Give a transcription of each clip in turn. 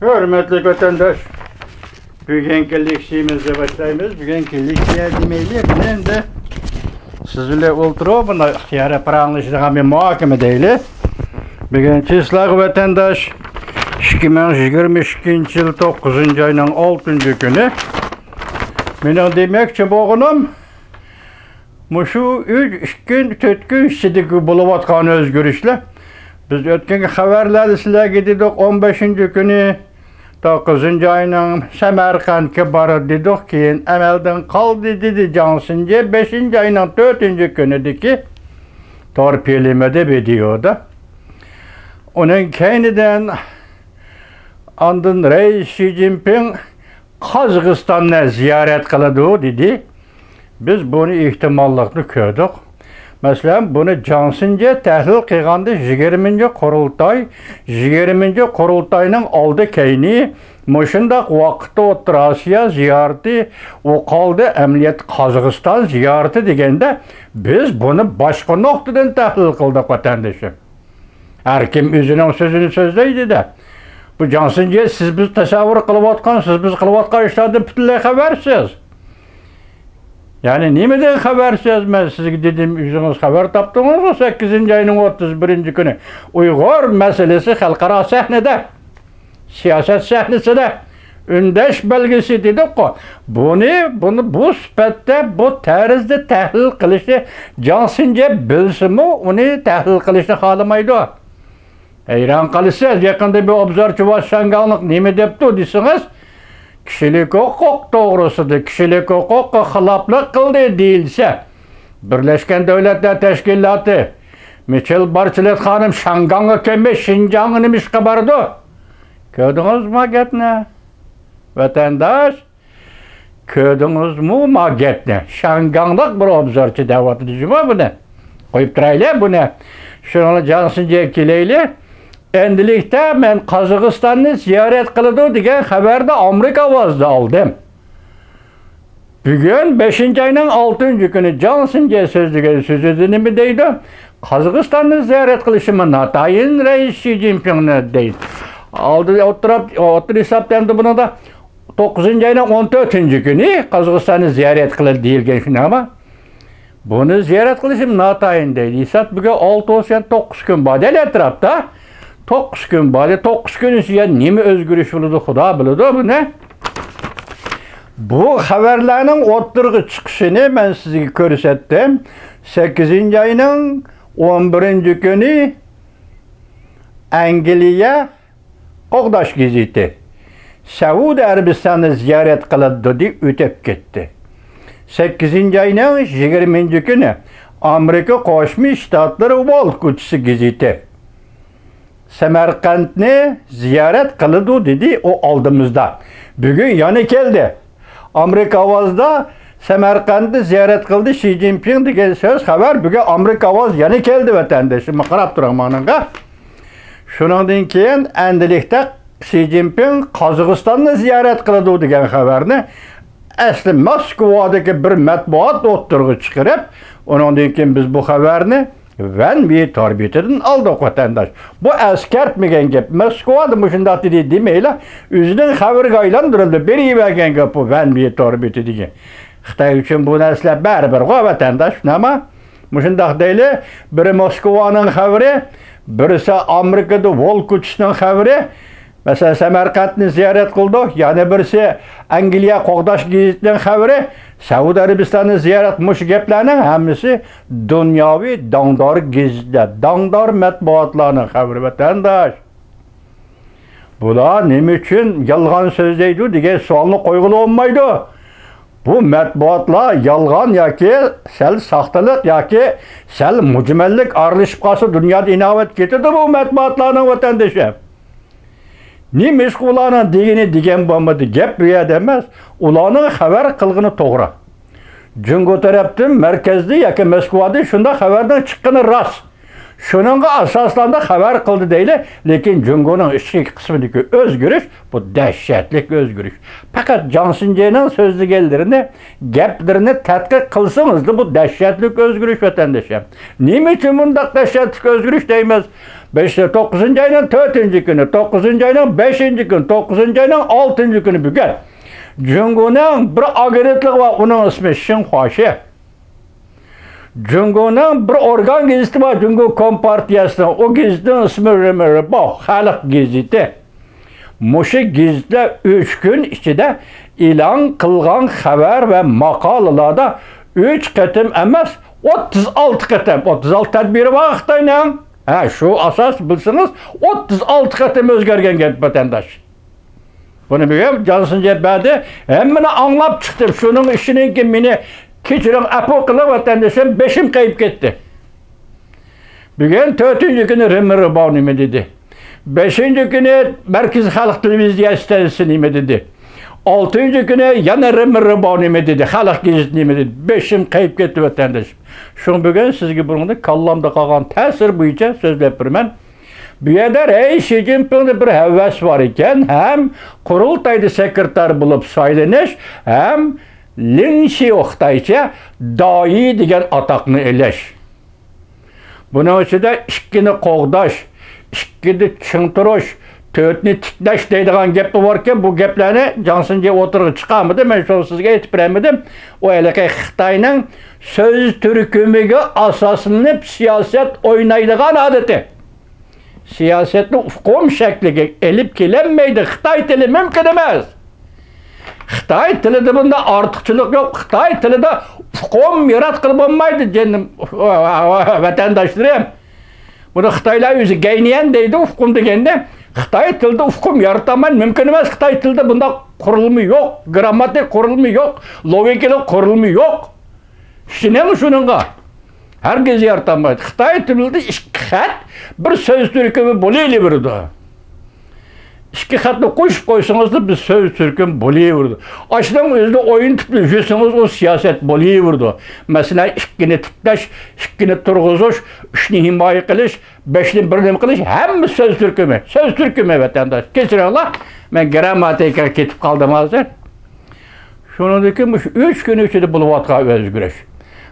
Hürmetli vatandaş, bugünkü leksiyamızı başlayımız. Bugünkü leksiya demeyle bilen de sizlerle oturup buna ihtiyara paranlaştığım bir muhakeme değil. Bugün Çislak vatandaş 2022 yıl 9. ayının 6. günü. Benim demekçi boğunum şu 3 gün, 4 gün sidik buluvatkan özgürüşle. Biz ötken haberlerde sizlerle gidiyoruz 15. günü 9. ayının Semerkant'a barı dedik ki emelden kaldı dedi Cansınca 5. ayının 4. günüdeki torpilimede biliyordu. Onun kendiden andın Reis Xi Jinping Kazakstan'a ziyaret kıldı dedi. Biz bunu ihtimallıklı gördük. Mesela bunu Cansınca təhlil qılğanda 20. qurultay, 20. qurultayının aldı keyni, muşundaq vaqtda O'rta Asiya ziyareti, o qaldı əməliyyat Qazaqstan ziyareti degende biz bunu başqa noktadan təhlil qıldıq vatandaşım. Her kim özünün sözünü sözleydi de. Bu Cansınca siz biz təsəvvür qılıbatqan, siz biz qılıbatqan işlerden bütünlüğe xəbərsiz. Yani nimeden habersiz? Ben size dedim, yüzünüz haber taptınız o 8. ayının 31. günü. Uygur meselesi halkara sahnede, siyaset sahnesinde, ündeş belgesi dedik o. Bunu bu süpette, bu tarzda tahlil kılıştı. Cansınca bilsin mi, onu tahlil kılıştı halamaydı o. Hayran kalırsınız, yakında bir obzorçu var, şanganlık nime depti desiniz. Kişilik hukuk doğrusudur. Kişilik hukuk xilaflık kıldı değilse Birleşken Devletler Teşkilatı Michel Bachelet hanım Şangan'a kemme Şinjan'ın imiş kabardı. Gördünüz mü magetne? Vatandaş gördünüz mü magetne? Şangan'lık bir obzorçu davatı düşme bu ne? Koyup durayla bu ne? Şunu Cansınca kileyle endilikte ben Kazakistan'ı ziyaret kılıdı diye haberde Amerika vazda aldım. Bugün 5. ayının 6. günü Cansınca sözü mi deydi? Kazakistan'ı ziyaret kılışımı Natay'ın Reis Xi Jinping'ine deydi. Otur hesaplandı buna da 9. ayının 14. günü Kazakistan'ı ziyaret kıldı deyilgen şunu ama bunu ziyaret kılışım Natay'ın deydi. İsat bugün 6 olsun 9 gün badel etrafta 9 gün bari, 9 gün içinde nemi özgürlüş buldu, Xuda bildi bu ne? Bu haberlerin oturgu çıkışını ben size görsettim. 8. ayının 11. günü Angliya Qoqdaş geziti. Saudi Arabistan'ı ziyaret kıldı diye ötep gitti. 8. ayının 20. günü Amerika Qo'shma Shtatlar Volkuchisi geziti. Semerkant'ı ziyaret kılıdı dedi o aldığımızda. Bugün yani geldi. Amerika vazda Semerkant'ı ziyaret kıldı Xi Jinping diye söz haber. Bugün Amerika vaz yani geldi vatandaşım. Qarab turamanınca. Şundan keyin endilikte Xi Jinping Kazakistan'ı ziyaret kılıdı degan haberini asli Moskvadaki bir matbuat oturgu çıkarıp ondan keyin biz bu haberini ben bir torbiteden aldık vatandaş. Bu askertmegen gep. Moskva'da muşundak dedi demeyle özünün haberi aylandırıldı. Beri vergen gep bu ben bir torbiti diye. Xitay üçün bu nesle bərber qoy vatandaş ama muşundak değil biri Moskva'nın haberi, birisi Amerika'da Volkuch'ның haberi. Mesela Semerkant'ı ziyaret kıldı. Yani birisi Angliya Qoqdaş gezitinin haberi. Saudi Arabistan'ı ziyaret muş geplerinin hemisi dünyavi dangdar gezitler, dangdar matbuatlarının haberi vatandaş. Bular ne için yalgan sözdeydi diye sualını koygulu olmaydı. Bu matbuatlar yalgan yaki sel saxtalık yaki sel mücmellik arılışıp kalsı dünyada inavet getirdi bu matbuatlarının vatandaşı. Nimiş ulanın degeni degen bombadı gep bir demez. Ulanın haber kılgını doğru. Cungo taraftan merkezde yaki Moskva'da şunda haberden çıkkını rast. Şunun asaslarında haber kıldı değil. Lekin Cungo'nun işçi kısmındaki özgürüş bu dehşetlik özgürüş. Fakat Cansınca'nın sözlügellerini, geplerini tetkik kılsınızdı bu dehşetlik özgürüş vatandaşım. Niçin bunda dehşetlik özgürüş değmez? 9. ayının 4. günü, 9. ayının 5. günü, 9. ayının 6. günü bugün. Cungu'nun bir agentlik var, onun ismi Xinhua. Cungu'nun bir organ gazeti var, Cungu Kompartiyası'nın. O gazetenin ismi Rımbırıbao, Halk Gazeti. Muşu gazetler 3 gün içinde ilan kılgan haber ve makalalarda 3 katım emas 36 katım. 36 tedbiri var Xitayning. Şu asas bilsiniz 36 katım özgergen gep vatandaş. Bunu bileyim, Johnson Cebber'de hemmini anlap çıktım. Şunun işinin ki beni keçirin apokla vatandaşım 5'im kayıp gitti. Bugün 4. günü Rımbırıbao nime dedi. 5. günü Merkez Halk Televizyası nime dedi. 6. günü yana Rımbırıbao nime dedi. Halk Gazeti nime dedi. 5'im kayıp gitti vatandaşım. Şun bugün sizge burunda kallamda kalgan tesir boyunca sözlep birmen. Bu yerda Xi Jinping'de bir heves var iken hem Qurultayda sekreter bulup saylanish hem Lin Xiaoxtaycha doi degan ataqni elesh. Bunun içinde ikkini qo'g'dash, ikkini chingtirish, to'rtni tiklash deydigan gap borken bu gaplarni Johnsonga o'tirib chiqamidi, men shu sizga aytib beramidim. O elaqay Xitoyning so'z turkumiga asoslanib siyoset o'ynaydigan odati. Siyasetni ufqum shakliga elib kelinmaydi. Xitoy tili mumkin emas. Xitoy tilida bunda ortiqchilik yo'q. Xitoy tilida ufqum yaratqilib bo'lmaydi, jenim vatandoshlar. Buni Xitoylar o'zi gayniyan deydi ufqum deganda. Xitoy tilida ufqum yarataman mumkin emas. Xitoy tilida bunda qurilma yo'q, grammatik qurilma yo'q, logikalik qurilma yo'q. Shuningga herkes yaratamaydi. Xitoy tilida ikki xat bir söz türkümü bo'laverdi. Ikki xatni qo'shib qo'ysangiz bir söz türküm bo'laverdi. Ashdan o'zida o'yin tipli yursangiz o siyoset bo'laverdi. Masalan, ikkini tiklash, ikkini turg'izish, uchni himoya qilish, beshni birni qilish hamma söz türkümü vatandosh. Kechiringlar, men grammatikaga ketib qoldim hozir. Shuningdek, 3 kun ichida bo'layotgan o'zgarish.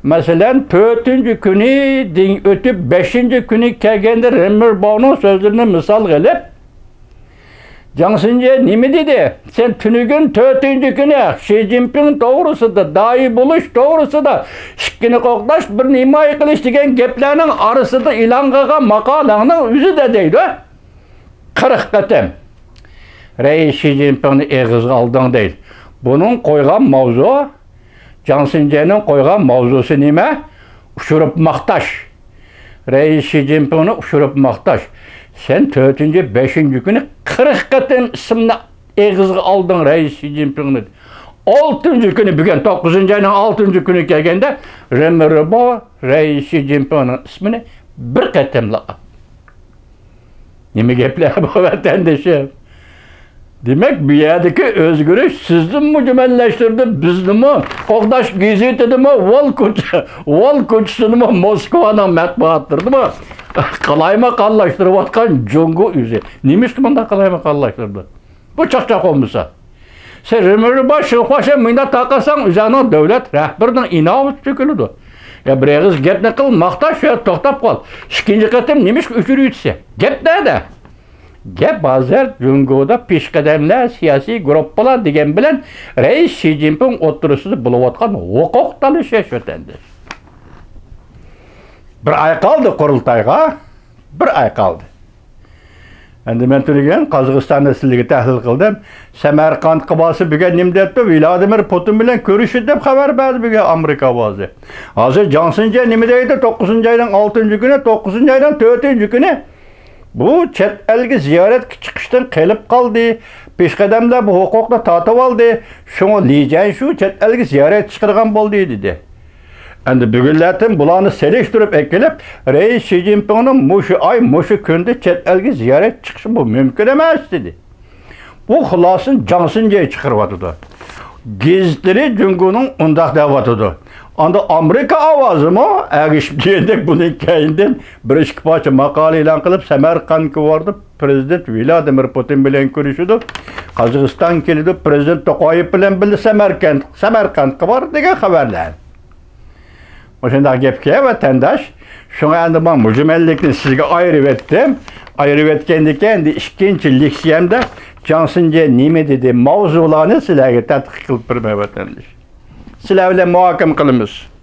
Mesela 4. günü ötüp 5. günü kelgende Rımbırıbao'nun sözlerini misal gelip Johnson'a nime dedi? Sen tünügün 4. günü Xi Jinping doğrusu da dahi buluş doğrusu da ikkini qo'g'dash bir himoya qilish degan gaplarning orasida e'lon qilgan maqolaning o'zi de deydi. 40 qatim. Xi Jinpingni eg'iz olding deydi. Bunun qo'ygan mavzu Johnson'un qo'ygan mavzusi nima? Ushurib maqtash. Xi Jinpingni ushurib maqtash. Sen 4. 5. günü 40 qatim ismini eg'izga olding Xi Jinpingni. 6. günü bugün 9. ayının 6. günü kelganda Rımbırıbao Xi Jinpingning ismini bir qatimla. Nima gaplar bu vatandoshim? Demek bu yerdeki özgürlük sizni mi cümellleştirdi, bizni mi? Qo'g'dash gazetini mi? Vol ko'chisini mi? Moskva'nın matbuattırdı mı? Qalaymaqqonlashtirib atkan Jungu o'zi. Nimaga bunday qalaymaqqonlashtirdi? Bu çaqchaq olmasa. Sen Rımbırıbao Xinhua minda taqasan, o'zining davlat rahbarining inoat cho'kiladi. Ya bir eg'iz gapni qil, maqtash ya to'xtab qol. Ikkinchi qatim nimaga o'chirib Gap nerede? Gap hozir Jungo'da peshqadamlar, siyosiy gruppalar degan bilan Xi Jinping o'tirisida bo'layotgan huquq talashish vatandosh. Bir ay qoldi qurultayga, bir ay qoldi. Endi men turgan Qozog'iston sizlarga tahlil qildim. Samarqand qibasi bugun nima debdi? Vladimir Putin bilan ko'rishdi deb xabar berdi bugun Amerika ovozi. Hozir Johnsonga nima deydi? 9. ayning 6. günü, 9. ayning 4. günü bu chet elga ziyoratga chiqishdan qilib qoldi. Peshqadamlar bu huquqni tortib oldi. Shunga lijan shu chet elga ziyorat chiqargan bo'ldi dedi. Endi bugunlardan bularni selishtirib ekilib, Xi Jinpingning mushu ay mushu kunda chet elga ziyorat chiqishi bu mumkin emas dedi. Bu xulosini Johnsonga chiqaryapti. Gazetleri Jungo'nun undaq deyapti. Anda Amerika ovozimi agishib degandek bundan keyin bir ikki parcha maqola e'lon qilib Samarqandga bordi. Prezident Vladimir Putin bilan ko'rishdi. Qozog'iston keldi, prezident To'qayev bilan birga Samarqandga bordi degan xabarlar. O'shanda gapga vatandosh Şuna endi ben mücmellikni sizge ayırıp ettim. Ayırıp etkendiken de ikkinchi leksiyamda Johnsonga nima dedi mavzularni sizlarga tadqiq qilib bermayapman. Sizlar bilan muhokama qilamiz.